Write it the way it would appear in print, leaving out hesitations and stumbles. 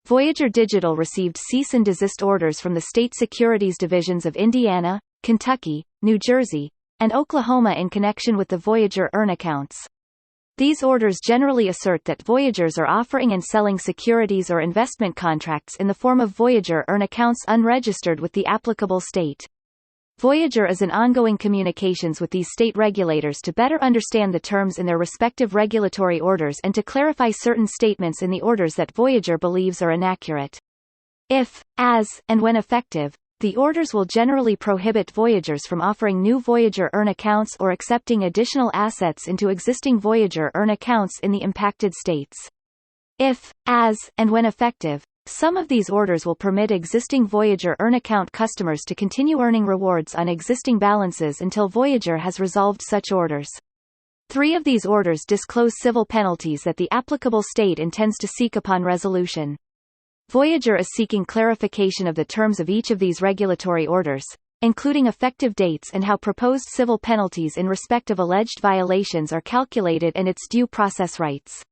Voyager Digital received cease and desist orders from the state securities divisions of Indiana, Kentucky, New Jersey, and Oklahoma in connection with the Voyager earn accounts. These orders generally assert that Voyagers are offering and selling securities or investment contracts in the form of Voyager earn accounts unregistered with the applicable state. Voyager is in ongoing communications with these state regulators to better understand the terms in their respective regulatory orders and to clarify certain statements in the orders that Voyager believes are inaccurate. If, as, and when effective, the orders will generally prohibit Voyagers from offering new Voyager earn accounts or accepting additional assets into existing Voyager earn accounts in the impacted states. If, as, and when effective, some of these orders will permit existing Voyager earn account customers to continue earning rewards on existing balances until Voyager has resolved such orders. 3 of these orders disclose civil penalties that the applicable state intends to seek upon resolution. Voyager is seeking clarification of the terms of each of these regulatory orders, including effective dates and how proposed civil penalties in respect of alleged violations are calculated and its due process rights.